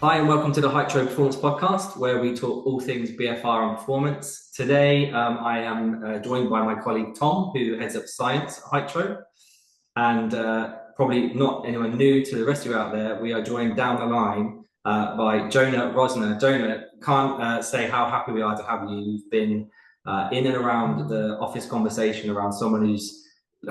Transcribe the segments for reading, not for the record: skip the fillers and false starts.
Hi, and welcome to the Hytro Performance Podcast, where we talk all things BFR and performance. Today, I am joined by my colleague Tom, who heads up science at Hytro, and probably not anyone new to the rest of you out there. We are joined down the line by Jonah Rosner. Jonah, can't say how happy we are to have you. You've been in and around the office conversation around someone who's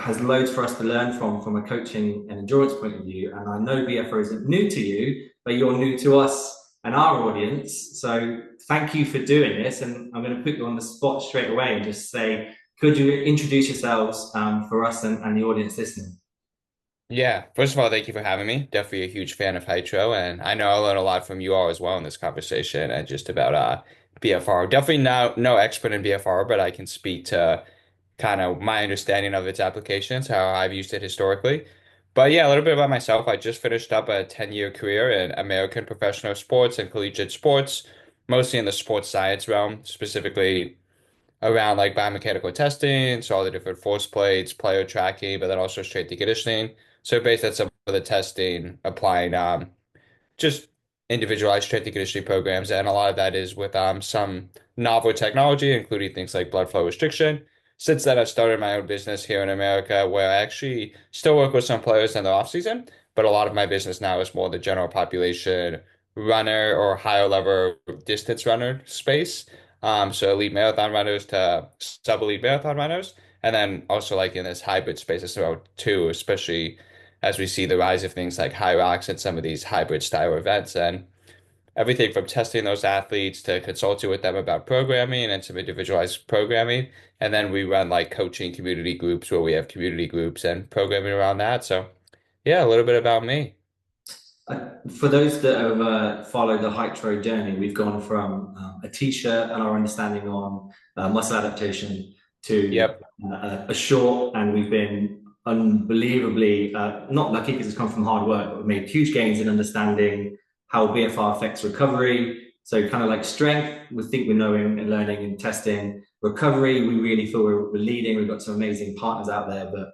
has loads for us to learn from a coaching and endurance point of view. And I know BFR isn't new to you, but you're new to us and our audience. So thank you for doing this. And I'm going to put you on the spot straight away and just say, could you introduce yourselves for us and the audience listening? Yeah, first of all, thank you for having me. Definitely a huge fan of Hytro, and I know I learned a lot from you all as well in this conversation and just about BFR. Definitely no expert in BFR, but I can speak to kind of my understanding of its applications, how I've used it historically. But yeah, a little bit about myself. I just finished up a 10-year career in American professional sports and collegiate sports, mostly in the sports science realm, specifically around like biomechanical testing, so all the different force plates, player tracking, but then also strength and conditioning. So based on some of the testing, applying just individualized strength and conditioning programs, and a lot of that is with some novel technology, including things like blood flow restriction. Since then, I've started my own business here in America, where I actually still work with some players in the off season, but a lot of my business now is more the general population runner or higher level distance runner space. So elite marathon runners to sub-elite marathon runners, and then also like in this hybrid space as well too, especially as we see the rise of things like high rocks and some of these hybrid style events and everything from testing those athletes to consulting with them about programming and some individualized programming. And then we run like coaching community groups where we have community groups and programming around that. So yeah, a little bit about me. For those that have followed the Hytro journey, we've gone from a t-shirt and our understanding on muscle adaptation to Yep. a short, and we've been unbelievably not lucky because it's come from hard work, but we've made huge gains in understanding how BFR affects recovery. So kind of like strength, we think we're knowing and learning and testing. Recovery, we really feel we're leading. We've got some amazing partners out there, but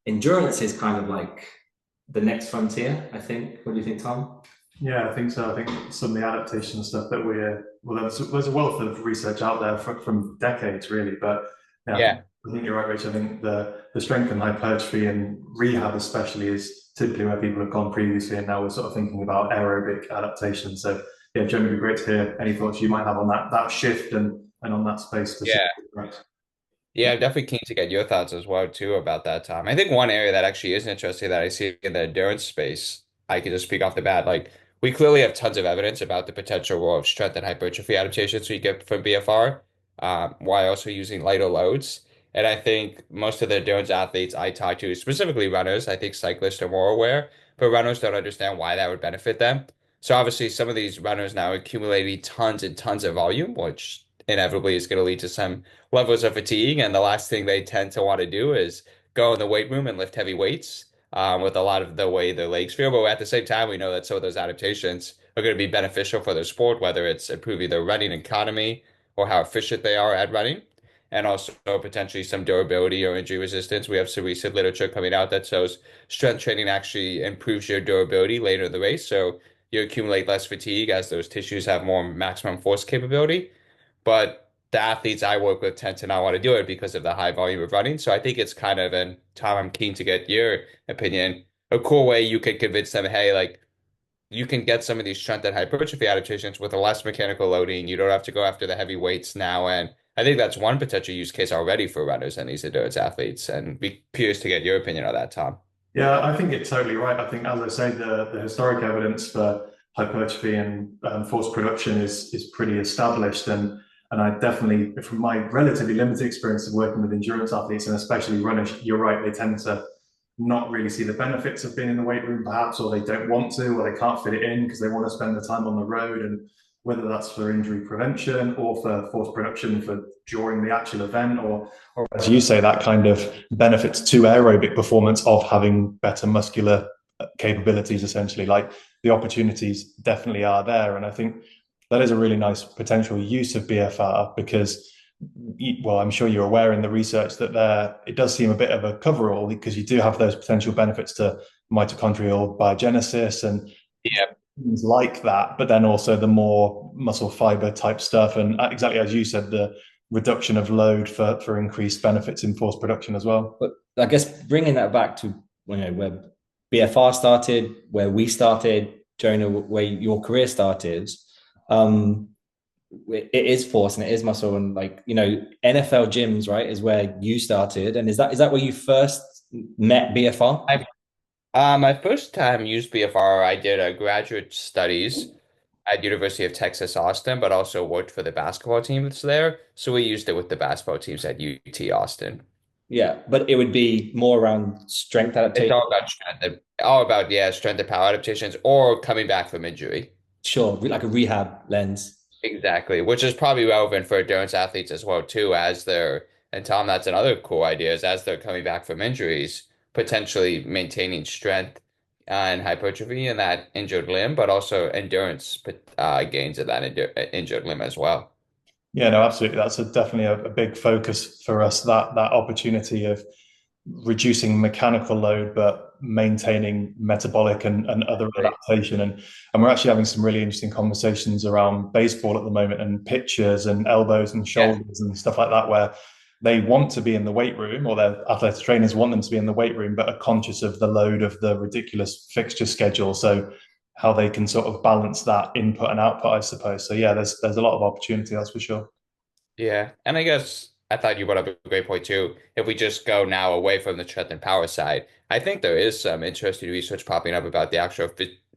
endurance is kind of like the next frontier, I think. What do you think, Tom? Yeah, I think so. I think some of the adaptation stuff that well, there's a wealth of research out there from decades, really. But yeah, Yeah. I think you're right, Rich. I think the strength and hypertrophy and rehab, especially, is typically where people have gone previously, and now we're sort of thinking about aerobic adaptation. So yeah, generally great to hear any thoughts you might have on that shift and on that space Yeah. specifically. Right. Yeah, I'm definitely keen to get your thoughts as well too about that, Tom. I think one area that actually is interesting that I see in the endurance space, I could just speak off the bat. Like we clearly have tons of evidence about the potential role of strength and hypertrophy adaptations we get from BFR, while also using lighter loads. And I think most of the endurance athletes I talk to, specifically runners, I think cyclists are more aware, but runners don't understand why that would benefit them. So obviously some of these runners now are accumulating tons and tons of volume, which inevitably is going to lead to some levels of fatigue, and the last thing they tend to want to do is go in the weight room and lift heavy weights with a lot of the way their legs feel. But at the same time, we know that some of those adaptations are going to be beneficial for their sport, whether it's improving their running economy or how efficient they are at running, and also potentially some durability or injury resistance. We have some recent literature coming out that shows strength training actually improves your durability later in the race. So you accumulate less fatigue as those tissues have more maximum force capability. But the athletes I work with tend to not want to do it because of the high volume of running. So I think it's kind of, and Tom, I'm keen to get your opinion, a cool way you could convince them, hey, like you can get some of these strength and hypertrophy adaptations with a less mechanical loading. You don't have to go after the heavy weights now. And I think that's one potential use case already for runners and these endurance athletes. And be curious to get your opinion on that, Tom. Yeah, I think it's totally right. I think, as I say, the historic evidence for hypertrophy and force production is pretty established, and I definitely, from my relatively limited experience of working with endurance athletes and especially runners, you're right. They tend to not really see the benefits of being in the weight room, perhaps, or they don't want to, or they can't fit it in because they want to spend the time on the road. And whether that's for injury prevention or for force production for during the actual event, or as you say, that kind of benefits to aerobic performance of having better muscular capabilities, essentially. Like the opportunities definitely are there. And I think that is a really nice potential use of BFR because, well, I'm sure you're aware in the research that it does seem a bit of a coverall because you do have those potential benefits to mitochondrial biogenesis and Yeah. things like that, but then also the more muscle fiber type stuff, and exactly as you said, the reduction of load for increased benefits in force production as well. But I guess bringing that back to where BFR started, where we started, Jonah, where your career started, it is force and it is muscle, and NFL gyms, right, is where you started, and is that where you first met BFR? My first time used BFR, I did a graduate studies at University of Texas, Austin, but also worked for the basketball team that's there. So we used it with the basketball teams at UT Austin. Yeah, but it would be more around strength It's adaptation. all about strength, all about strength and power adaptations or coming back from injury. Sure, like a rehab lens. Exactly, which is probably relevant for endurance athletes as well too, as they're and Tom, that's another cool idea is as they're coming back from injuries, potentially maintaining strength and hypertrophy in that injured limb, but also endurance gains in that injured limb as well. Yeah, no, absolutely. That's definitely a big focus for us. That opportunity of reducing mechanical load but maintaining metabolic and other adaptation, and we're actually having some really interesting conversations around baseball at the moment, and pitchers and elbows and shoulders and stuff like that, where they want to be in the weight room, or their athletic trainers want them to be in the weight room, but are conscious of the load of the ridiculous fixture schedule. So how they can sort of balance that input and output, I suppose. So yeah, there's a lot of opportunity, that's for sure. Yeah, and I guess I thought you brought up a great point too. If we just go now away from the strength and power side, I think there is some interesting research popping up about the actual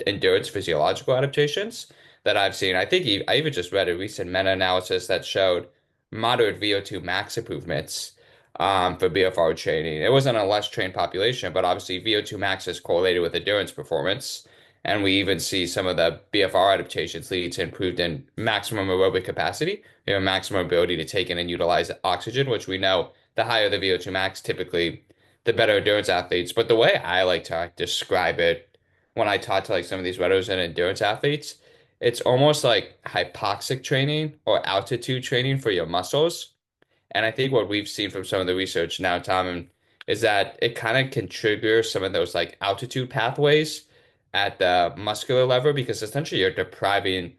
endurance physiological adaptations that I've seen. I think I even just read a recent meta-analysis that showed moderate VO2 max improvements for BFR training. It wasn't a less trained population, but obviously VO2 max is correlated with endurance performance. And we even see some of the BFR adaptations leading to improved in maximum aerobic capacity, maximum ability to take in and utilize oxygen, which we know the higher the VO2 max, typically the better endurance athletes. But the way I like to describe it when I talk to like some of these runners and endurance athletes, it's almost like hypoxic training or altitude training for your muscles. And I think what we've seen from some of the research now, Tom, is that it kind of can trigger some of those like altitude pathways at the muscular level because essentially you're depriving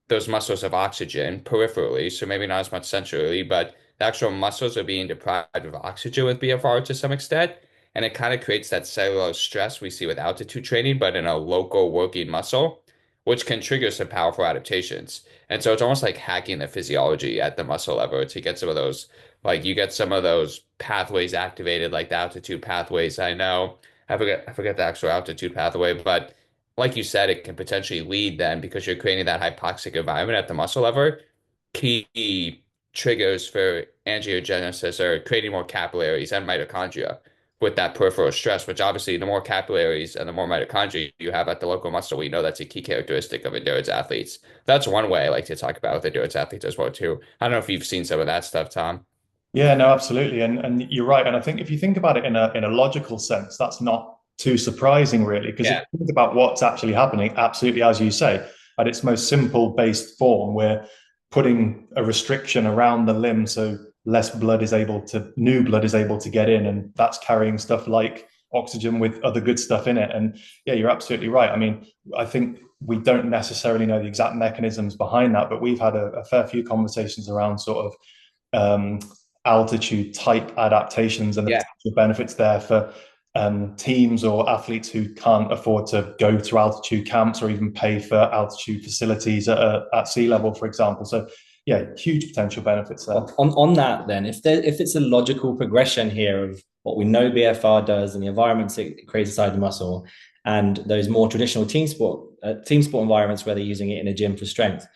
those muscles of oxygen peripherally, so maybe not as much centrally, but the actual muscles are being deprived of oxygen with BFR to some extent. And it kind of creates that cellular stress we see with altitude training, but in a local working muscle, which can trigger some powerful adaptations. And so it's almost like hacking the physiology at the muscle level to get some of those, like you get some of those pathways activated, like the altitude pathways. I know I forget the actual altitude pathway, but like you said, it can potentially lead then because you're creating that hypoxic environment at the muscle level. Key triggers for angiogenesis or creating more capillaries and mitochondria with that peripheral stress, which obviously the more capillaries and the more mitochondria you have at the local muscle, we know that's a key characteristic of endurance athletes. That's one way I like to talk about with endurance athletes as well too. I don't know if you've seen some of that stuff, Tom. Yeah, no, absolutely, and you're right. And I think if you think about it in a logical sense, that's not too surprising, really, because if Yeah. you think about what's actually happening, absolutely, as you say, at its most simple based form, we're putting a restriction around the limb so new blood is able to get in, and that's carrying stuff like oxygen with other good stuff in it. And yeah, you're absolutely right. I mean, I think we don't necessarily know the exact mechanisms behind that, but we've had a fair few conversations around sort of um, altitude type adaptations and the Yeah. potential benefits there for teams or athletes who can't afford to go to altitude camps or even pay for altitude facilities at sea level, for example. So yeah, huge potential benefits there. On that, then, if it's a logical progression here of what we know BFR does and the environments it creates inside the muscle, and those more traditional team sport environments where they're using it in a gym for strength,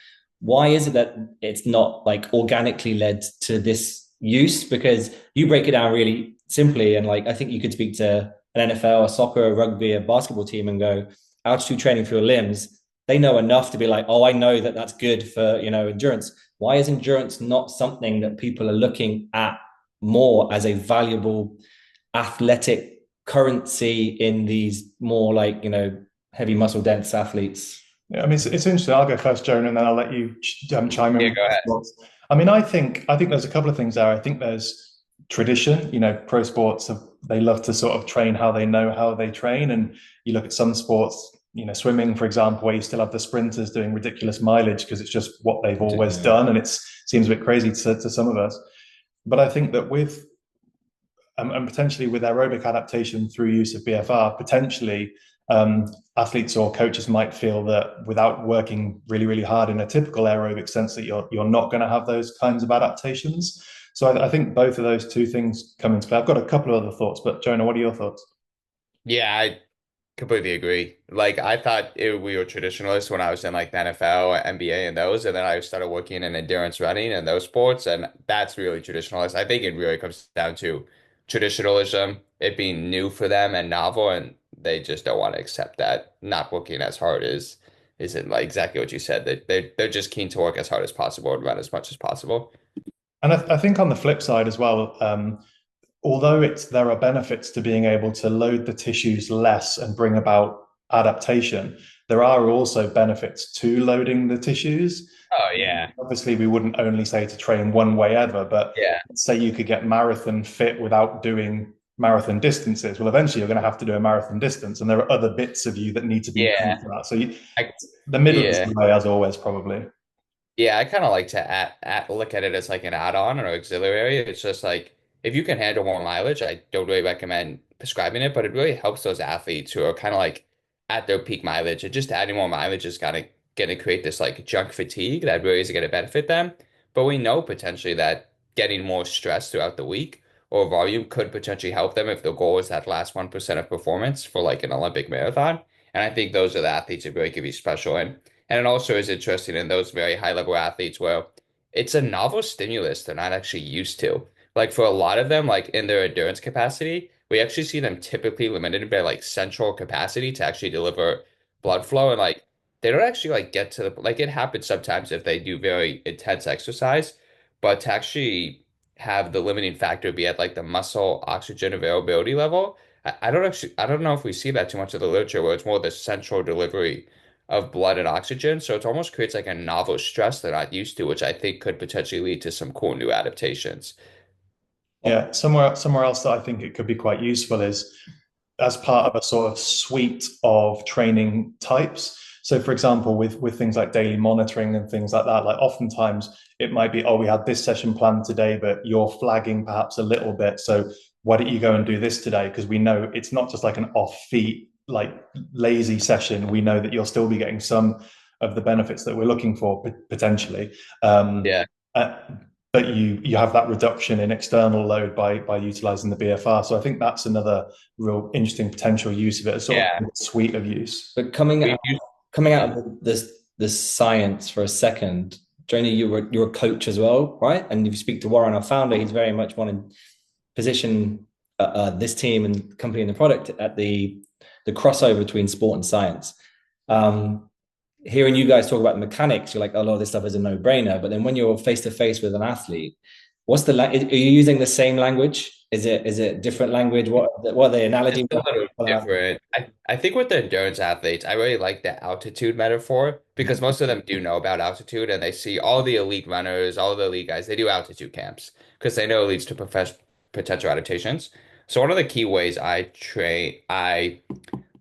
why is it that it's not like organically led to this use? Because you break it down really simply, and like I think you could speak to an NFL, a soccer, a rugby, a basketball team, and go altitude training for your limbs. They know enough to be like, oh, I know that that's good for endurance. Why is endurance not something that people are looking at more as a valuable athletic currency in these more like heavy muscle dense athletes? Yeah, I mean, it's interesting. I'll go first, Jonah, and then I'll let you chime in Yeah, with go ahead. your thoughts. I mean, I think there's a couple of things there. I think there's tradition. Pro sports they love to sort of train how they know how they train, and you look at some sports, swimming, for example, where you still have the sprinters doing ridiculous mileage because it's just what they've always done, and it seems a bit crazy to some of us. But I think that with and potentially with aerobic adaptation through use of BFR, potentially athletes or coaches might feel that without working really, really hard in a typical aerobic sense, that you're not going to have those kinds of adaptations. So I think both of those two things come into play. I've got a couple of other thoughts, but Jonah, what are your thoughts? Yeah, I completely agree. Like I thought we were traditionalists when I was in like the NFL, NBA, and those, and then I started working in endurance running and those sports, and that's really traditionalist. I think it really comes down to traditionalism, it being new for them and novel, and they just don't want to accept that. Not working as hard isn't like exactly what you said. They're just keen to work as hard as possible and run as much as possible. And I think on the flip side as well, although there are benefits to being able to load the tissues less and bring about adaptation, there are also benefits to loading the tissues. Oh yeah. Obviously, we wouldn't only say to train one way ever, but Yeah. say you could get marathon fit without doing marathon distances. Well, eventually you're going to have to do a marathon distance, and there are other bits of you that need to be Yeah. for that. So I, the middle is yeah. the way, as always, probably. Yeah, I kind of like to look at it as like an add-on or auxiliary. It's just like if you can handle more mileage, I don't really recommend prescribing it, but it really helps those athletes who are kind of like at their peak mileage. And just adding more mileage is kind of going to create this like junk fatigue that really is going to benefit them. But we know potentially that getting more stress throughout the week or volume could potentially help them if the goal is that last 1% of performance for like an Olympic marathon. And I think those are the athletes that really could be special. And it also is interesting in those very high level athletes where it's a novel stimulus they're not actually used to. Like for a lot of them, like in their endurance capacity, we actually see them typically limited by like central capacity to actually deliver blood flow. And like they don't actually like get to the like it happens sometimes if they do very intense exercise, but to actually have the limiting factor be at like the muscle oxygen availability level. I don't know if we see that too much of the literature where it's more the central delivery of blood and oxygen. So it almost creates like a novel stress they're not used to, which I think could potentially lead to some cool new adaptations. Yeah, somewhere else that I think it could be quite useful is as part of a sort of suite of training types. So, for example, with things like daily monitoring and things like that, like oftentimes it might be, oh, we had this session planned today, but you're flagging perhaps a little bit. So why don't you go and do this today? Because we know it's not just like an off-feet, like lazy session. We know that you'll still be getting some of the benefits that we're looking for potentially. Yeah. But you have that reduction in external load by utilizing the BFR. So I think that's another real interesting potential use of it, a sort of suite of use. But coming out of this science for a second, Jonah, you're a coach as well, right? And if you speak to Warren, our founder, he's very much wanting to position this team and company and the product at the crossover between sport and science. Hearing you guys talk about the mechanics, you're like, oh, a lot of this stuff is a no-brainer. But then when you're face to face with an athlete, are you using the same language? Is it different language? What are the analogies? It's a little different. I think with the endurance athletes, I really like the altitude metaphor because most of them do know about altitude and they see all the elite runners, all the elite guys, they do altitude camps because they know it leads to potential adaptations. So one of the key ways I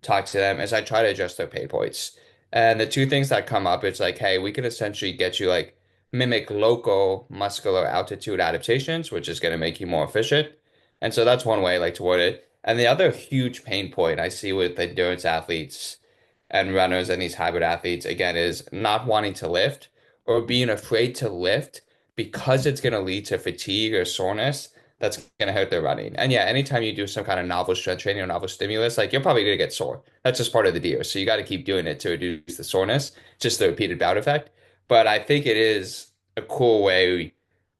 talk to them is I try to adjust their pay points. And the two things that come up, it's like, hey, we can essentially get you like mimic local muscular altitude adaptations, which is going to make you more efficient. And so that's one way like toward it. And the other huge pain point I see with endurance athletes and runners and these hybrid athletes, again, is not wanting to lift or being afraid to lift because it's going to lead to fatigue or soreness that's going to hurt their running. And yeah, anytime you do some kind of novel strength training or novel stimulus, like you're probably going to get sore. That's just part of the deal. So you got to keep doing it to reduce the soreness, just the repeated bout effect. But I think it is a cool way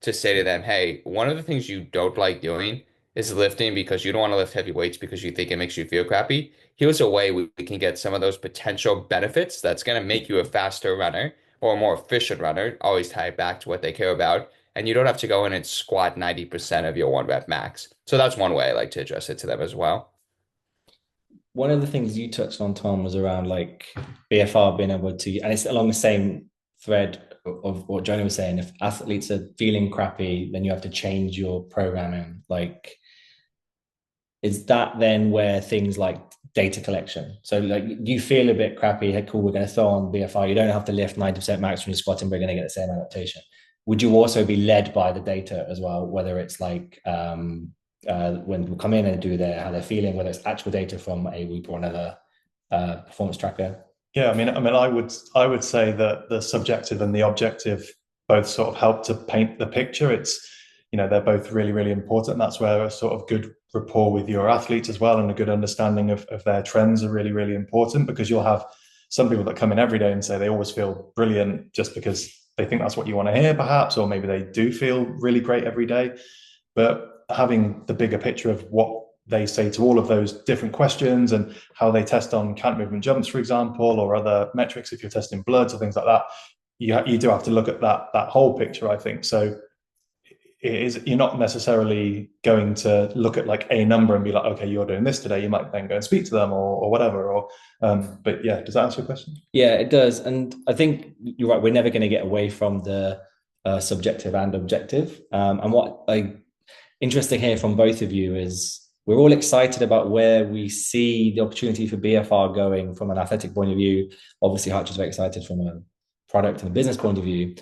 to say to them, hey, one of the things you don't like doing is lifting because you don't want to lift heavy weights because you think it makes you feel crappy. Here's a way we can get some of those potential benefits that's going to make you a faster runner or a more efficient runner, always tie it back to what they care about. And you don't have to go in and squat 90% of your one rep max. So that's one way I like to address it to them as well. One of the things you touched on, Tom, was around like BFR being able to, and it's along the same thread of what Jonah was saying. If athletes are feeling crappy, then you have to change your programming. Like, is that then where things like data collection. So like you feel a bit crappy, hey, cool, we're going to throw on BFR. You don't have to lift 90% max when you're squatting, we're going to get the same adaptation. Would you also be led by the data as well, whether it's like when we come in and do how they're feeling, whether it's actual data from a Whoop or another performance tracker? Yeah, I would say that the subjective and the objective both sort of help to paint the picture. It's, they're both really, really important. That's where a sort of good rapport with your athletes as well and a good understanding of their trends are really, really important, because you'll have some people that come in every day and say they always feel brilliant just because they think that's what you want to hear, perhaps, or maybe they do feel really great every day. But having the bigger picture of what they say to all of those different questions and how they test on cant movement jumps, for example, or other metrics if you're testing bloods or things like that, you do have to look at that whole picture, I think. So you're not necessarily going to look at like a number and be like, okay, you're doing this today. You might then go and speak to them or whatever. But yeah, does that answer your question? Yeah, it does. And I think you're right. We're never going to get away from the subjective and objective. And what interesting here from both of you is we're all excited about where we see the opportunity for BFR going from an athletic point of view. Obviously, Hutch is very excited from a product and a business point of view.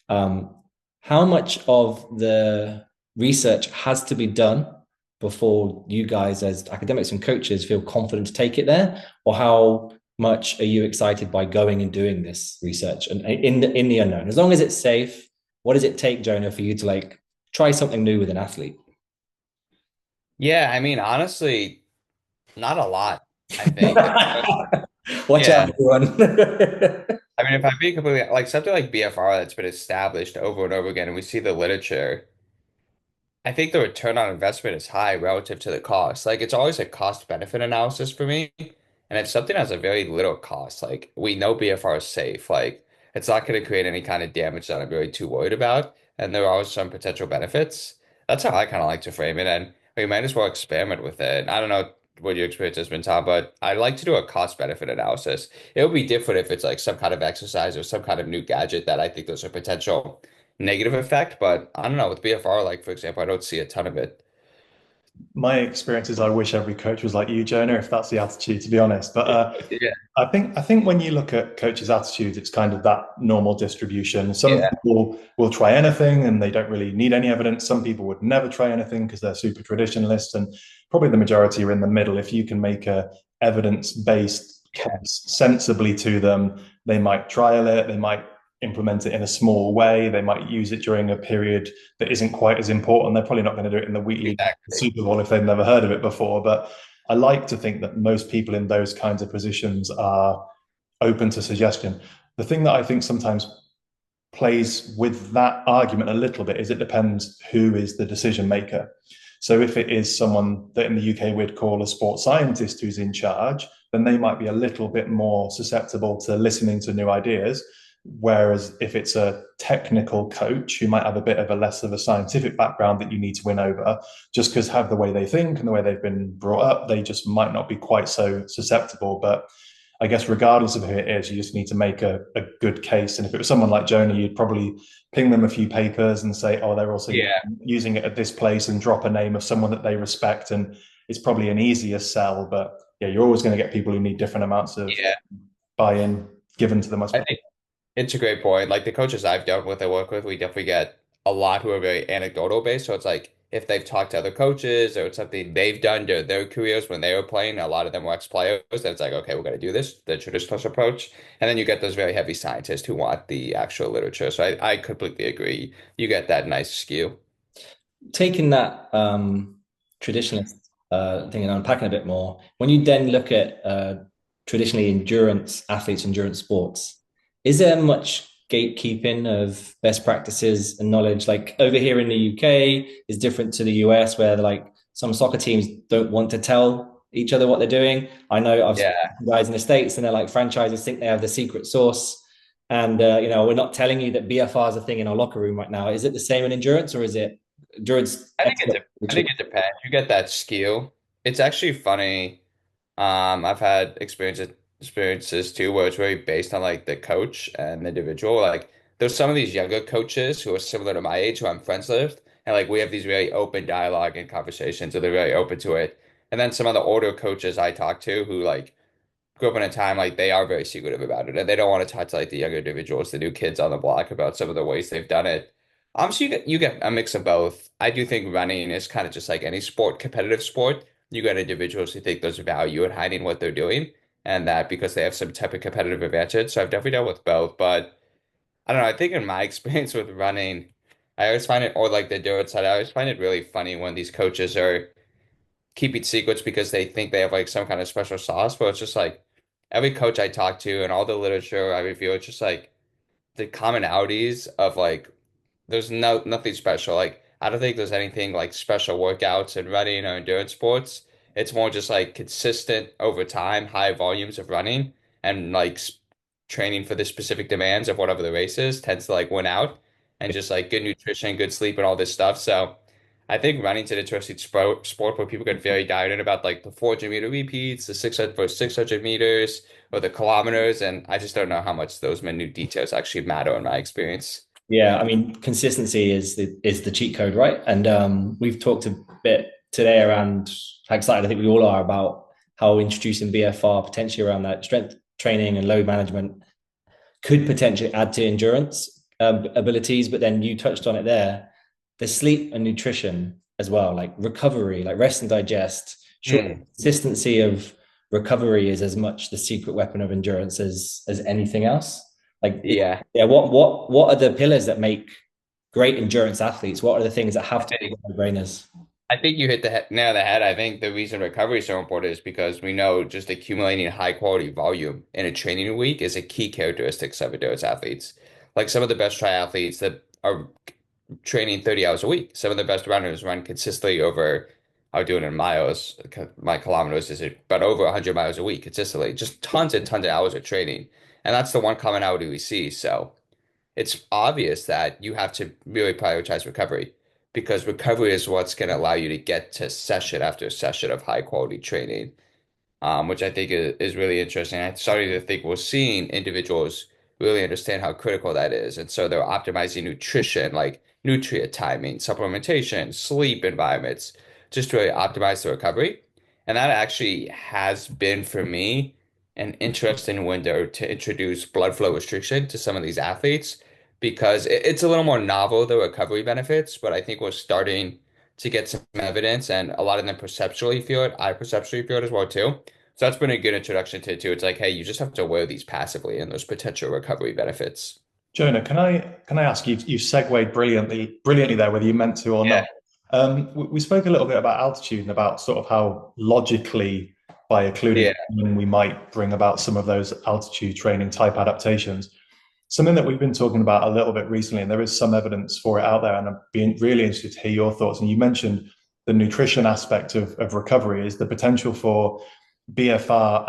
How much of the research has to be done before you guys as academics and coaches feel confident to take it there? Or how much are you excited by going and doing this research and in the unknown? As long as it's safe, what does it take, Jonah, for you to like try something new with an athlete? Yeah, I mean, honestly, not a lot, I think. Watch out, everyone. I mean, if I'm being completely like something like BFR that's been established over and over again, and we see the literature, I think the return on investment is high relative to the cost. Like it's always a cost benefit analysis for me. And if something has a very little cost, like we know BFR is safe, like it's not going to create any kind of damage that I'm really too worried about. And there are some potential benefits. That's how I kind of like to frame it. And we might as well experiment with it. I don't know what your experience has been, Tom, but I like to do a cost benefit analysis. It would be different if it's like some kind of exercise or some kind of new gadget that I think there's a potential negative effect, but I don't know, with BFR, like for example, I don't see a ton of it. My experience is I wish every coach was like you, Jonah, if that's the attitude, to be honest. But Yeah. I think when you look at coaches' attitudes, it's kind of that normal distribution. Some Yeah. people will try anything and they don't really need any evidence. Some people would never try anything because they're super traditionalists, and probably the majority are in the middle. If you can make a evidence-based case sensibly to them, they might trial it, they might implement it in a small way, they might use it during a period that isn't quite as important. They're probably not going to do it in the weekly Super Bowl if they've never heard of it before. But I like to think that most people in those kinds of positions are open to suggestion. The thing that I think sometimes plays with that argument a little bit is it depends who is the decision maker. So if it is someone that in the UK we'd call a sports scientist who's in charge, then they might be a little bit more susceptible to listening to new ideas. Whereas if it's a technical coach who might have a bit of a less of a scientific background that you need to win over, just because have the way they think and the way they've been brought up, they just might not be quite so susceptible. But I guess regardless of who it is, you just need to make a good case. And if it was someone like Jonah, you'd probably ping them a few papers and say, oh, they're also using it at this place, and drop a name of someone that they respect. And it's probably an easier sell. But yeah, you're always going to get people who need different amounts of buy-in given to them. I think it's a great point. Like the coaches I've dealt with, I work with, we definitely get a lot who are very anecdotal based. So it's like if they've talked to other coaches or it's something they've done during their careers when they were playing, a lot of them were ex-players, then it's like, okay, we're going to do this, the traditionalist approach. And then you get those very heavy scientists who want the actual literature. So I completely agree. You get that nice skew. Taking that traditionalist thing and unpacking a bit more, when you then look at traditionally endurance athletes, endurance sports, is there much gatekeeping of best practices and knowledge? Like over here in the UK is different to the US, where like some soccer teams don't want to tell each other what they're doing. I know I've seen guys in the States and they're like franchises think they have the secret sauce. And, we're not telling you that BFR is a thing in our locker room right now. Is it the same in endurance, or is it endurance? I think it depends. You get that skew. It's actually funny. I've had experiences too where it's really based on like the coach and the individual. Like there's some of these younger coaches who are similar to my age who I'm friends with, and like we have these really open dialogue and conversations, and they're very open to it. And then some of the older coaches I talk to who like grew up in a time like they are very secretive about it and they don't want to talk to like the younger individuals, the new kids on the block about some of the ways they've done it. So you get a mix of both. I do think running is kind of just like any sport, competitive sport. You get individuals who think there's value in hiding what they're doing and that because they have some type of competitive advantage. So I've definitely dealt with both, but I don't know. I think in my experience with running, I always find it, or like the endurance side, I always find it really funny when these coaches are keeping secrets because they think they have like some kind of special sauce, but it's just like every coach I talk to and all the literature I review, it's just like the commonalities of like there's nothing special. Like I don't think there's anything like special workouts in running or endurance sports. It's more just like consistent over time, high volumes of running and like training for the specific demands of whatever the race is tends to like win out and just like good nutrition, good sleep and all this stuff. So I think running's an interesting sport where people get very dialed in about like the 400-meter repeats, the 600 for 600 meters or the kilometers. And I just don't know how much those minute details actually matter in my experience. Yeah, I mean, consistency is the cheat code, right? And we've talked a bit today around how excited I think we all are about how introducing BFR potentially around that strength training and load management could potentially add to endurance abilities. But then you touched on it there, the sleep and nutrition as well, like recovery, like rest and digest. Sure, consistency of recovery is as much the secret weapon of endurance as anything else. Like, Yeah. What are the pillars that make great endurance athletes? What are the things that have to be no-brainers? I think you hit the nail on the head. I think the reason recovery is so important is because we know just accumulating high quality volume in a training week is a key characteristic of endurance athletes. Like some of the best triathletes that are training 30 hours a week. Some of the best runners run consistently over, I'll do it in miles, my kilometers is about over 100 miles a week consistently. Just tons and tons of hours of training. And that's the one commonality we see. So it's obvious that you have to really prioritize recovery because recovery is what's going to allow you to get to session after session of high quality training, which I think is really interesting. I'm starting to think we're seeing individuals really understand how critical that is. And so they're optimizing nutrition, like nutrient timing, supplementation, sleep environments, just to really optimize the recovery. And that actually has been for me an interesting window to introduce blood flow restriction to some of these athletes because it's a little more novel, the recovery benefits, but I think we're starting to get some evidence and a lot of them perceptually feel it. I perceptually feel it as well too. So that's been a good introduction to it too. It's like, hey, you just have to wear these passively and those potential recovery benefits. Jonah, can I ask you? You segued brilliantly there, whether you meant to or Yeah. not. We spoke a little bit about altitude and about sort of how logically, by occluding, we might bring about some of those altitude training type adaptations. Something that we've been talking about a little bit recently, and there is some evidence for it out there, and I'm being really interested to hear your thoughts. And you mentioned the nutrition aspect of recovery is the potential for BFR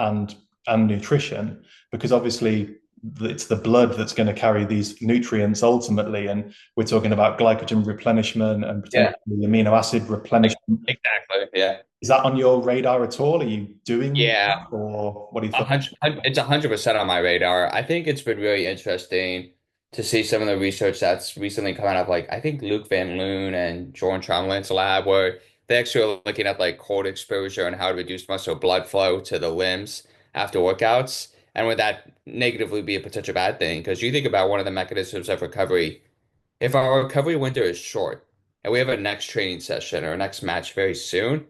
and nutrition, because obviously it's the blood that's going to carry these nutrients ultimately, and we're talking about glycogen replenishment and potentially amino acid replenishment. Exactly. Yeah. Is that on your radar at all? Are you doing Yeah. that, or what do you think? It's 100% on my radar. I think it's been really interesting to see some of the research that's recently come out of like I think Luke Van Loon and Jordan Tromlin's lab where they actually are looking at like cold exposure and how to reduce muscle blood flow to the limbs after workouts. And would that negatively be a potential bad thing? Because you think about one of the mechanisms of recovery, if our recovery window is short and we have a next training session or a next match very soon,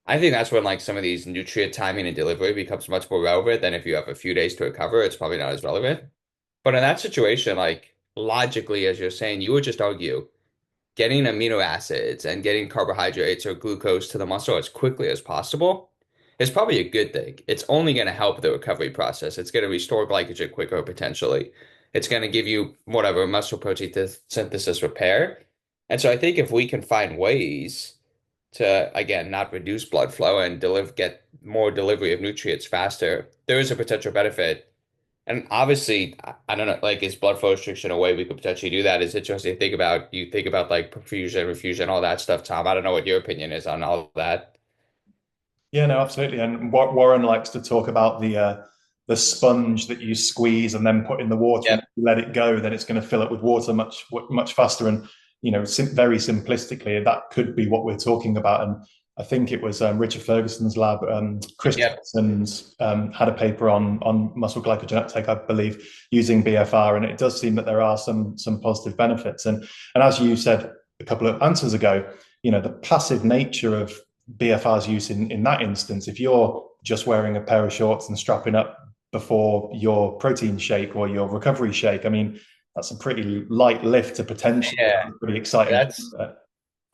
I think that's when like some of these nutrient timing and delivery becomes much more relevant than if you have a few days to recover, it's probably not as relevant. But in that situation, like logically, as you're saying, you would just argue getting amino acids and getting carbohydrates or glucose to the muscle as quickly as possible is probably a good thing. It's only going to help the recovery process. It's going to restore glycogen quicker potentially. It's going to give you whatever muscle protein synthesis repair. And so I think if we can find ways to, again, not reduce blood flow and get more delivery of nutrients faster, there is a potential benefit. And obviously, I don't know, like, is blood flow restriction a way we could potentially do that? It's interesting to think about. You think about like perfusion, refusion, all that stuff, Tom. I don't know what your opinion is on all of that. Yeah, no, absolutely. And Warren likes to talk about the sponge that you squeeze and then put in the water and let it go. Then it's going to fill it with water much faster. And very simplistically, that could be what we're talking about. And I think it was Richard Ferguson's lab. Chris Yep. Johnson's had a paper on muscle glycogen uptake, I believe, using BFR, and it does seem that there are some positive benefits. And as you said a couple of answers ago, the passive nature of BFR's use in that instance, if you're just wearing a pair of shorts and strapping up before your protein shake or your recovery shake, I mean, that's a pretty light lift to potentially have a pretty exciting.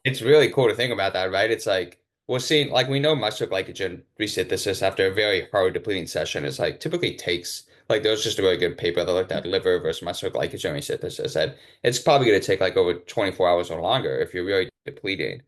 It's really cool to think about that, right? It's like we're seeing, like we know muscle glycogen resynthesis after a very hard depleting session is like typically takes, like there was just a really good paper that looked at liver versus muscle glycogen resynthesis, and it's probably going to take like over 24 hours or longer if you're really depleting.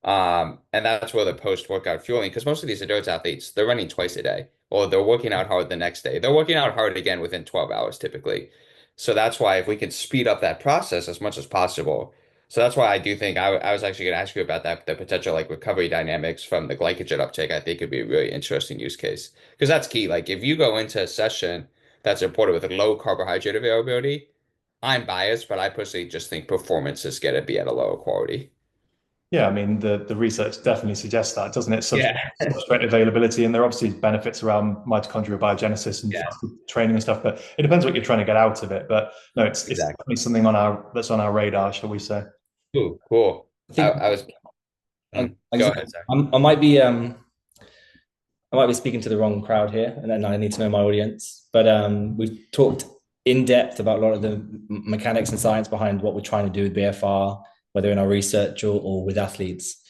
And that's where the post-workout fueling, because most of these endurance athletes, they're running twice a day, or they're working out hard the next day. They're working out hard again within 12 hours typically. So that's why if we can speed up that process as much as possible. So that's why I do think I was actually going to ask you about that, the potential like recovery dynamics from the glycogen uptake. I think could be a really interesting use case because that's key. Like if you go into a session that's reported with low carbohydrate availability, I'm biased, but I personally just think performance is going to be at a lower quality. Yeah, I mean the research definitely suggests that, doesn't it? Yeah. Substrate availability, and there are obviously benefits around mitochondrial biogenesis and Yeah. training and stuff, but it depends what you're trying to get out of it. But no, it's definitely something that's on our radar, shall we say? Ooh, cool. I think I was go ahead, Zach. I might be speaking to the wrong crowd here, and then I need to know my audience. But we've talked in depth about a lot of the mechanics and science behind what we're trying to do with BFR, whether in our research or with athletes.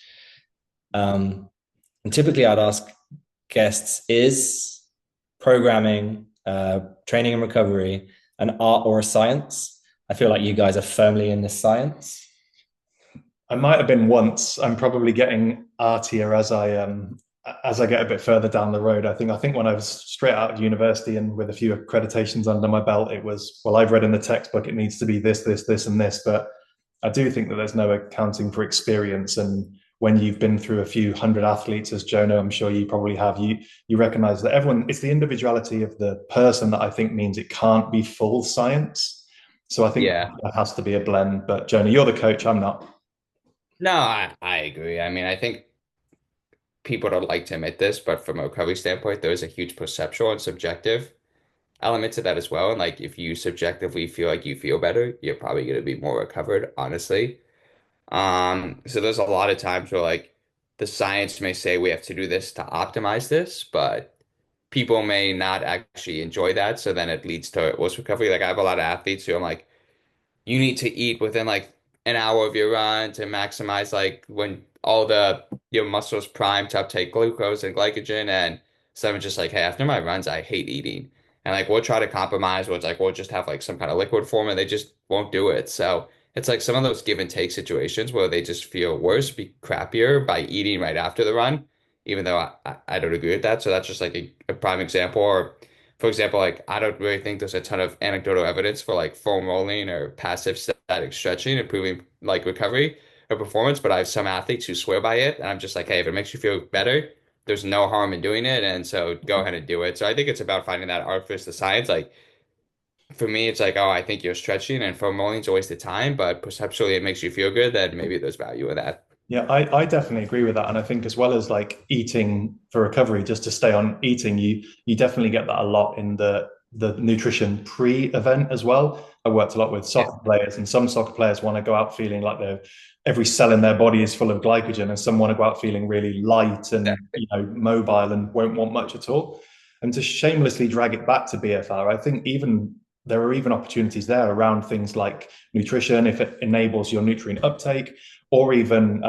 And typically, I'd ask guests: is programming, training and recovery, an art or a science? I feel like you guys are firmly in the science. I might have been once. I'm probably getting artier as I get a bit further down the road. I think when I was straight out of university and with a few accreditations under my belt, it was, well, I've read in the textbook it needs to be this, and this. But I do think that there's no accounting for experience. And when you've been through a few hundred athletes, as Jonah, I'm sure you probably have, you recognize that it's the individuality of the person that I think means it can't be full science. So I think that has to be a blend. But Jonah, you're the coach, I'm not. No, I agree. I mean, I think people don't like to admit this, but from a recovery standpoint, there is a huge perceptual and subjective element to that as well. And like if you subjectively feel like you feel better, you're probably going to be more recovered, honestly. So there's a lot of times where like the science may say we have to do this to optimize this, but people may not actually enjoy that. So then it leads to worse recovery. Like I have a lot of athletes who I'm like, you need to eat within like an hour of your run to maximize like when all the your muscles prime to uptake glucose and glycogen. And so I'm just like, hey, after my runs, I hate eating. And like we'll try to compromise where it's like we'll just have like some kind of liquid form and they just won't do it. So it's like some of those give and take situations where they just feel worse, be crappier by eating right after the run, even though I don't agree with that. So that's just like a prime example. Or for example, like I don't really think there's a ton of anecdotal evidence for like foam rolling or passive static stretching improving like recovery or performance, but I have some athletes who swear by it, and I'm just like, hey, if it makes you feel better, there's no harm in doing it, and so go ahead and do it. So I think it's about finding that art versus the science. Like for me, it's like, oh, I think you're stretching and foam rolling's a waste of time, but perceptually it makes you feel good, then maybe there's value in that. Yeah, I definitely agree with that. And I think as well as like eating for recovery, just to stay on eating, you definitely get that a lot in the nutrition pre-event as well. I worked a lot with soccer players, and some soccer players want to go out feeling like every cell in their body is full of glycogen, and some want to go out feeling really light and mobile and won't want much at all. And to shamelessly drag it back to BFR, I think there are even opportunities there around things like nutrition, if it enables your nutrient uptake, or even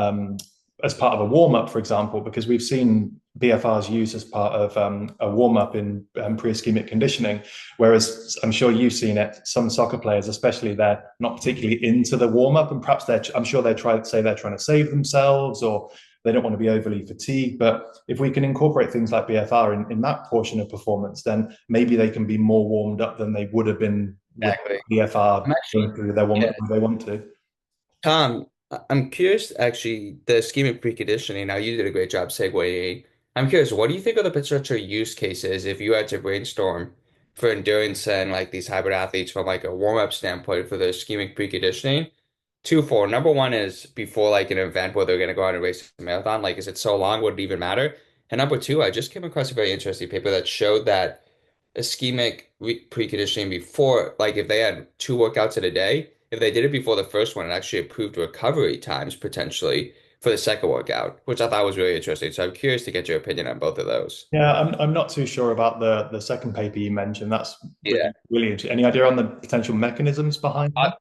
as part of a warm-up, for example, because we've seen BFRs used as part of a warm-up in pre-ischemic conditioning, whereas I'm sure you've seen it, some soccer players especially, they're not particularly into the warm-up, and perhaps I'm sure they're trying to save themselves, or they don't want to be overly fatigued. But if we can incorporate things like BFR in that portion of performance, then maybe they can be more warmed up than they would have been with BFR through their warm-up if they want to. Tom, I'm curious, actually, the ischemic preconditioning. Now, you did a great job segueing. I'm curious, what do you think of the potential use cases if you had to brainstorm for endurance and like these hybrid athletes from like a warm-up standpoint for the ischemic preconditioning? Twofold. Number one is before like an event where they're going to go out and race a marathon, like is it so long? Would it even matter? And number two, I just came across a very interesting paper that showed that ischemic preconditioning before, like if they had two workouts in a day, if they did it before the first one, it actually improved recovery times potentially for the second workout, which I thought was really interesting. So I'm curious to get your opinion on both of those. Yeah, I'm not too sure about the second paper you mentioned. That's Yeah. really interesting. Any idea on the potential mechanisms behind that?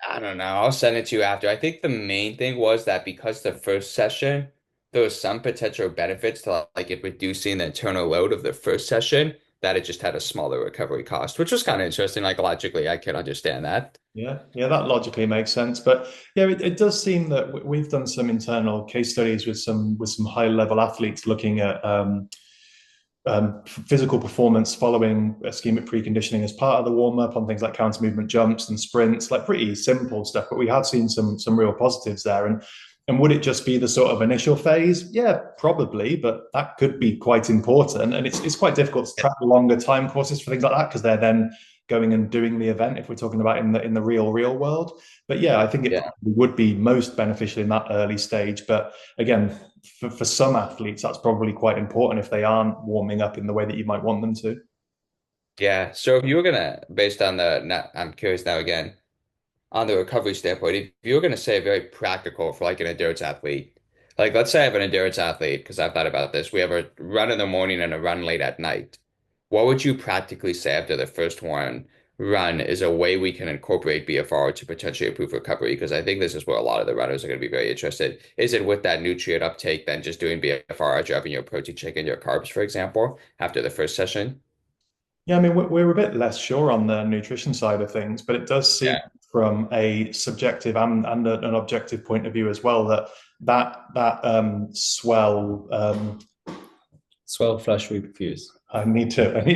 I don't know. I'll send it to you after. I think the main thing was that because the first session, there was some potential benefits to like it reducing the internal load of the first session, that it just had a smaller recovery cost, which was kind of interesting. Like logically, I can understand that. Yeah, that logically makes sense. But yeah, it does seem that we've done some internal case studies with some high level athletes looking at physical performance following ischemic preconditioning as part of the warm up on things like counter movement jumps and sprints, like pretty simple stuff. But we have seen some real positives there. And would it just be the sort of initial phase? Yeah, probably, but that could be quite important. And it's quite difficult to track longer time courses for things like that because they're then going and doing the event if we're talking about in the real world. But yeah, I think it Yeah. probably would be most beneficial in that early stage. But again, for some athletes, that's probably quite important if they aren't warming up in the way that you might want them to. Yeah. So if you were gonna, based on I'm curious now again, on the recovery standpoint, if you were gonna say very practical for like an endurance athlete, like let's say I have an endurance athlete, because I've thought about this, we have a run in the morning and a run late at night. What would you practically say after the first one run is a way we can incorporate BFR to potentially improve recovery? Because I think this is where a lot of the runners are going to be very interested. Is it with that nutrient uptake than just doing BFR, driving your protein shake and your carbs, for example, after the first session? Yeah, I mean, we're a bit less sure on the nutrition side of things, but it does seem Yeah. from a subjective and an objective point of view as well that swell. Swell, flush, refuse. I need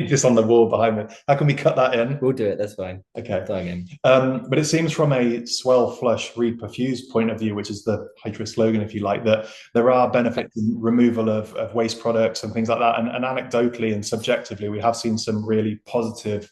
this on the wall behind me. How can we cut that in? We'll do it. That's fine. Okay. Try again. But it seems from a swell, flush, reperfuse point of view, which is the Hytro slogan, if you like, that there are benefits in removal of waste products and things like that. And anecdotally and subjectively, we have seen some really positive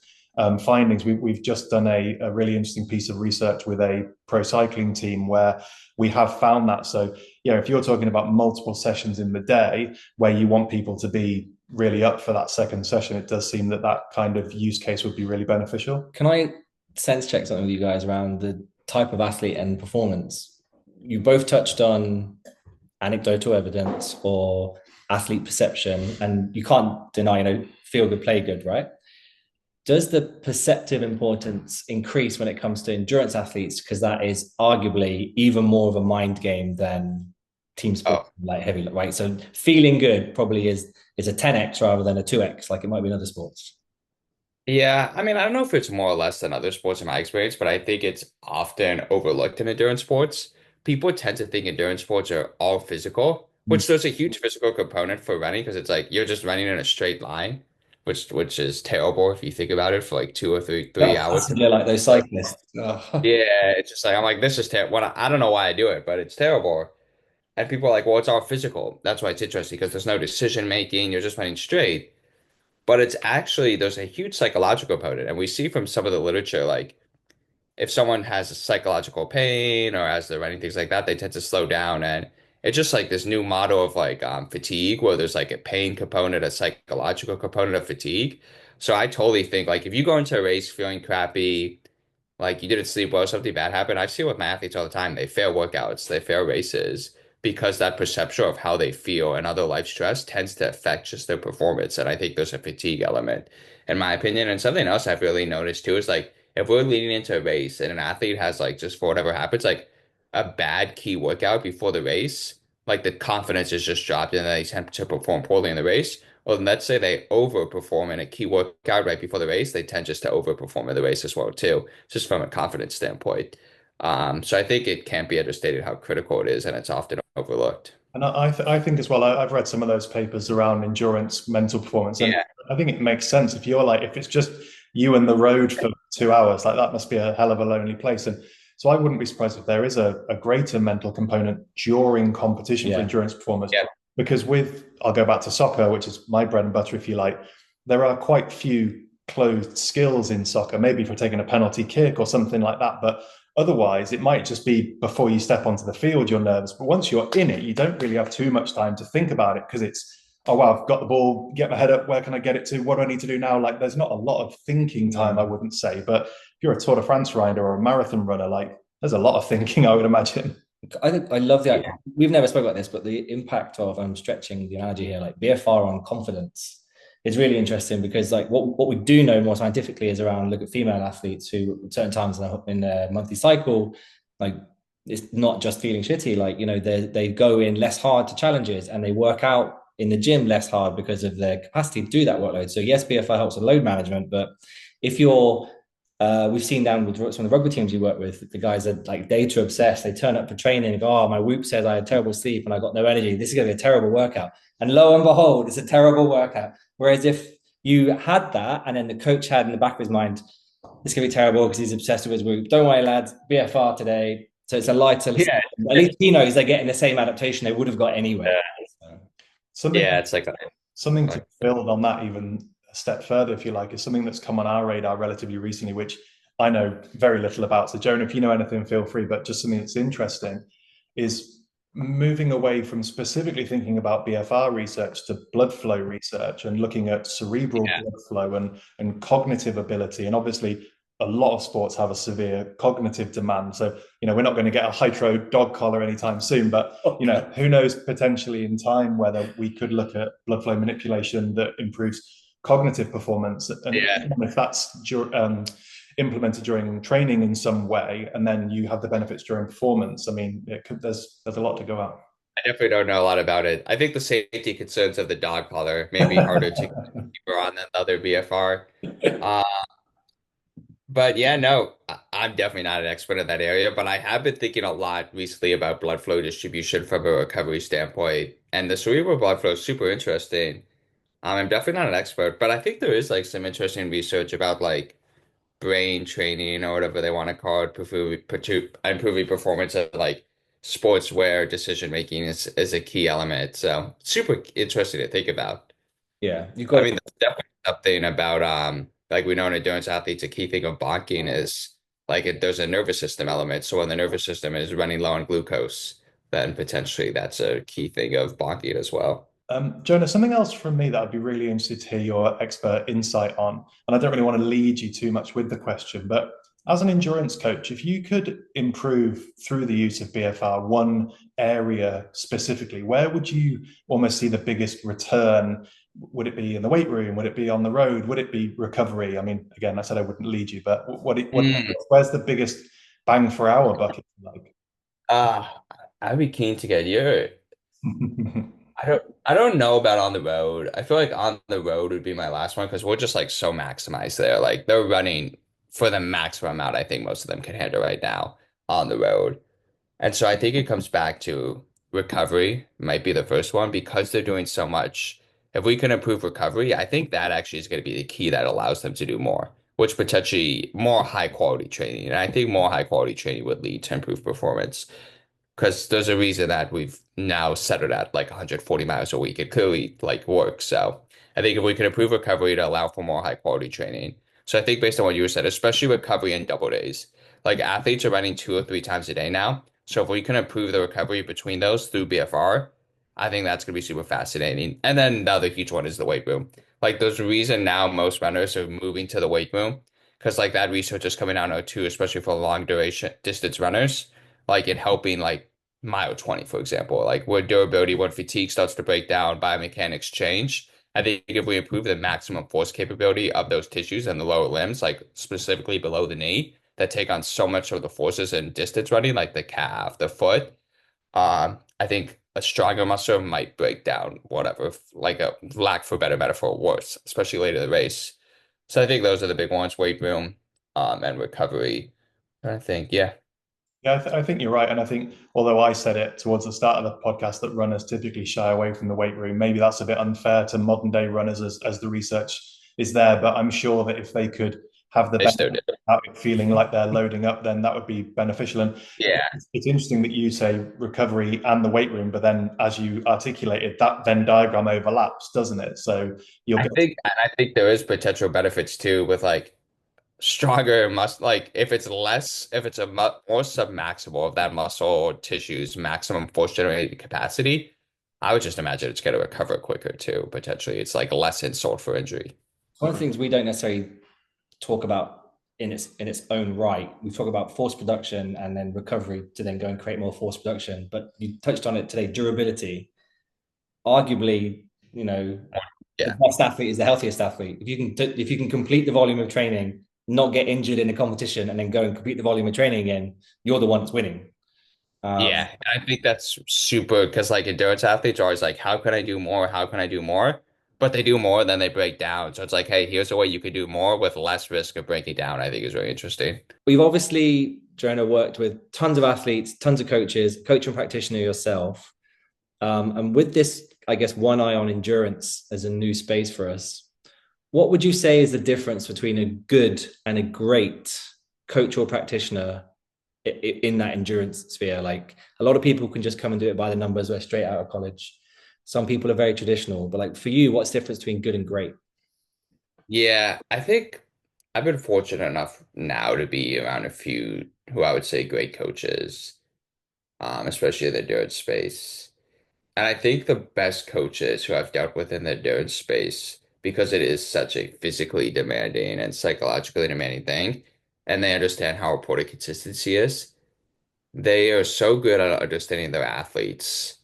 findings. We've just done a really interesting piece of research with a pro cycling team where we have found that. So, yeah, if you're talking about multiple sessions in the day where you want people to be really up for that second session, it does seem that that kind of use case would be really beneficial. Can I sense check something with you guys around the type of athlete and performance? You both touched on anecdotal evidence or athlete perception, and you can't deny, feel good, play good, right? Does the perceptive importance increase when it comes to endurance athletes? Because that is arguably even more of a mind game than team sport, like heavy, right? So feeling good probably is a 10x rather than a 2x, like it might be in other sports. Yeah, I mean, I don't know if it's more or less than other sports in my experience, but I think it's often overlooked in endurance sports. People tend to think endurance sports are all physical, which there's a huge physical component for running because it's like you're just running in a straight line, which is terrible if you think about it for like 2 or 3 hours. Yeah, like those cyclists. Oh. Yeah, it's just like I'm like this is terrible. Well, I don't know why I do it, but it's terrible. And people are like, well, it's all physical. That's why it's interesting because there's no decision making. You're just running straight. But it's actually, there's a huge psychological component. And we see from some of the literature, like if someone has a psychological pain or as they're running things like that, they tend to slow down. And it's just like this new model of like fatigue, where there's like a pain component, a psychological component of fatigue. So I totally think like if you go into a race feeling crappy, like you didn't sleep well, something bad happened. I see it with my athletes all the time. They fail workouts, they fail races because that perception of how they feel and other life stress tends to affect just their performance. And I think there's a fatigue element, in my opinion. And something else I've really noticed too is like if we're leading into a race and an athlete has like just for whatever happens, like a bad key workout before the race, like the confidence is just dropped and they tend to perform poorly in the race. Well, then let's say they overperform in a key workout right before the race, they tend just to overperform in the race as well too, just from a confidence standpoint. So I think it can't be understated how critical it is, and it's often overlooked. And I think as well, I've read some of those papers around endurance, mental performance, and Yeah. I think it makes sense if you're like, if it's just you and the road for 2 hours, like that must be a hell of a lonely place. And so I wouldn't be surprised if there is a greater mental component during competition for endurance performers. Yeah. Because I'll go back to soccer, which is my bread and butter, if you like, there are quite few closed skills in soccer, maybe for taking a penalty kick or something like that. But Otherwise, it might just be before you step onto the field, you're nervous. But once you're in it, you don't really have too much time to think about it because it's, oh, wow, I've got the ball, get my head up. Where can I get it to? What do I need to do now? Like, there's not a lot of thinking time, I wouldn't say. But if you're a Tour de France rider or a marathon runner, like, there's a lot of thinking, I would imagine. I love that. We've never spoke about this, but the impact of, I'm stretching the analogy here, like BFR on confidence is really interesting because like what we do know more scientifically is around, look at female athletes who at certain times in their monthly cycle, like it's not just feeling shitty, like, you know, they go in less hard to challenges and they work out in the gym less hard because of their capacity to do that workload. So yes, BFR helps with load management, but if you're we've seen down with some of the rugby teams you work with, the guys are like data obsessed. They turn up for training and go, oh, my Whoop says I had terrible sleep and I got no energy. This is going to be a terrible workout. And lo and behold, it's a terrible workout. Whereas if you had that and then the coach had in the back of his mind, it's going to be terrible because he's obsessed with his Whoop. Don't worry, lads, BFR today. So it's a lighter. Yeah. At least he knows they're getting the same adaptation they would have got anyway. Yeah. So. It's like something to build on that even a step further, if you like, is something that's come on our radar relatively recently, which I know very little about. So Jonah, if you know anything, feel free, but just something that's interesting is moving away from specifically thinking about BFR research to blood flow research and looking at cerebral blood flow and cognitive ability. And obviously a lot of sports have a severe cognitive demand. So, you know, we're not going to get a Hytro dog collar anytime soon, but, you know, who knows potentially in time whether we could look at blood flow manipulation that improves cognitive performance. And if that's implemented during training in some way, and then you have the benefits during performance, I mean, there's a lot to go out. I definitely don't know a lot about it. I think the safety concerns of the dog collar may be harder to keep on than the other BFR. But yeah, no, I'm definitely not an expert in that area, but I have been thinking a lot recently about blood flow distribution from a recovery standpoint. And the cerebral blood flow is super interesting. I'm definitely not an expert, but I think there is like some interesting research about like brain training or whatever they want to call it, improving performance of like sports where decision making is a key element. So super interesting to think about. Yeah, I mean, there's definitely something about like we know in endurance athletes, a key thing of bonking is like there's a nervous system element. So when the nervous system is running low on glucose, then potentially that's a key thing of bonking as well. Jonah, something else from me that I'd be really interested to hear your expert insight on, and I don't really want to lead you too much with the question, but as an endurance coach, if you could improve through the use of BFR one area specifically, where would you almost see the biggest return? Would it be in the weight room? Would it be on the road? Would it be recovery? I mean, again, I said I wouldn't lead you, but where's the biggest bang for our buck, if you like? I'd be keen to get you. I don't know about on the road. I feel like on the road would be my last one because we're just like so maximized there. Like they're running for the maximum amount I think most of them can handle right now on the road. And so I think it comes back to recovery might be the first one because they're doing so much. If we can improve recovery, I think that actually is going to be the key that allows them to do more, which potentially more high quality training. And I think more high quality training would lead to improved performance because there's a reason that we've now set it at like 140 miles a week. It clearly like works. So I think if we can improve recovery to allow for more high quality training. So I think based on what you said, especially recovery in double days, like athletes are running 2 or 3 times a day now. So if we can improve the recovery between those through BFR, I think that's going to be super fascinating. And then the other huge one is the weight room. Like there's a reason now most runners are moving to the weight room because like that research is coming out now too, especially for long duration distance runners, like in helping like mile 20, for example, like where durability, when fatigue starts to break down, biomechanics change. I think if we improve the maximum force capability of those tissues and the lower limbs, like specifically below the knee, that take on so much of the forces in distance running, like the calf, the foot, I think a stronger muscle might break down, whatever, like a lack for better metaphor, worse, especially later in the race. So I think those are the big ones, weight room, and recovery. I think, yeah. Yeah, I think you're right. And I think, although I said it towards the start of the podcast that runners typically shy away from the weight room, maybe that's a bit unfair to modern day runners as the research is there. But I'm sure that if they could have the benefit of feeling like they're loading up, then that would be beneficial. And yeah, it's interesting that you say recovery and the weight room, but then as you articulated, that Venn diagram overlaps, doesn't it? So I think there is potential benefits too with like stronger like if it's a more submaximal of that muscle or tissue's maximum force generating capacity, I would just imagine it's going to recover quicker too. Potentially, it's like less insult for injury. One of the things we don't necessarily talk about in its own right, we talk about force production and then recovery to then go and create more force production. But you touched on it today, durability. Arguably, Yeah. the best athlete is the healthiest athlete. If you can complete the volume of training, not get injured in a competition, and then go and complete the volume of training again, you're the one that's winning. Yeah, I think that's super because like endurance athletes are always like, how can I do more? How can I do more? But they do more, then they break down. So it's like, hey, here's a way you could do more with less risk of breaking down. I think is really interesting. We've obviously, Jonah, worked with tons of athletes, tons of coaches, coach and practitioner yourself. And with this, I guess, one eye on endurance as a new space for us, what would you say is the difference between a good and a great coach or practitioner in that endurance sphere? Like, a lot of people can just come and do it by the numbers. We're straight out of college. Some people are very traditional, but like for you, what's the difference between good and great? Yeah, I think I've been fortunate enough now to be around a few who I would say great coaches, especially in the endurance space. And I think the best coaches who I've dealt with in the endurance space, because it is such a physically demanding and psychologically demanding thing, and they understand how important consistency is, they are so good at understanding their athletes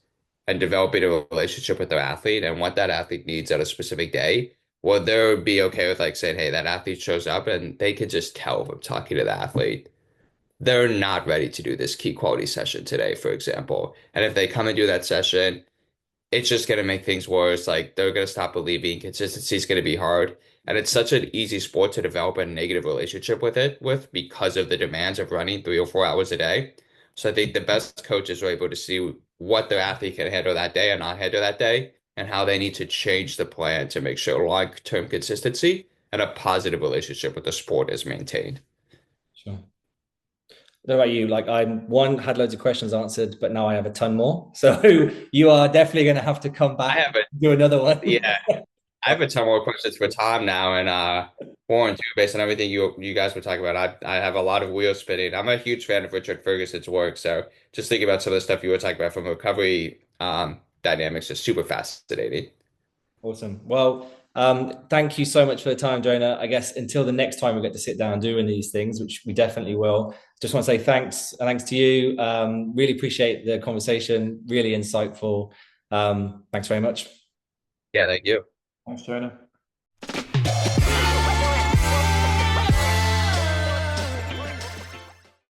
and developing a relationship with their athlete and what that athlete needs at a specific day. Well, they'll be okay with like saying, hey, that athlete shows up and they can just tell from talking to the athlete they're not ready to do this key quality session today, for example. And if they come and do that session, it's just going to make things worse. Like they're going to stop believing consistency is going to be hard. And it's such an easy sport to develop a negative relationship with because of the demands of running 3 or 4 hours a day. So I think the best coaches are able to see what their athlete can handle that day and not handle that day, and how they need to change the plan to make sure long-term consistency and a positive relationship with the sport is maintained. Sure. What about you? Like, had loads of questions answered, but now I have a ton more. So you are definitely going to have to come back and do another one. Yeah, I have a ton more questions for Tom now and Warren too, based on everything you guys were talking about. I have a lot of wheels spinning. I'm a huge fan of Richard Ferguson's work, so just thinking about some of the stuff you were talking about from recovery dynamics is super fascinating. Awesome. Well, thank you so much for the time, Jonah. I guess until the next time we get to sit down doing these things, which we definitely will. Just want to say thanks to you. Really appreciate the conversation. Really insightful. Thanks very much. Yeah, thank you. Thanks, Jonah.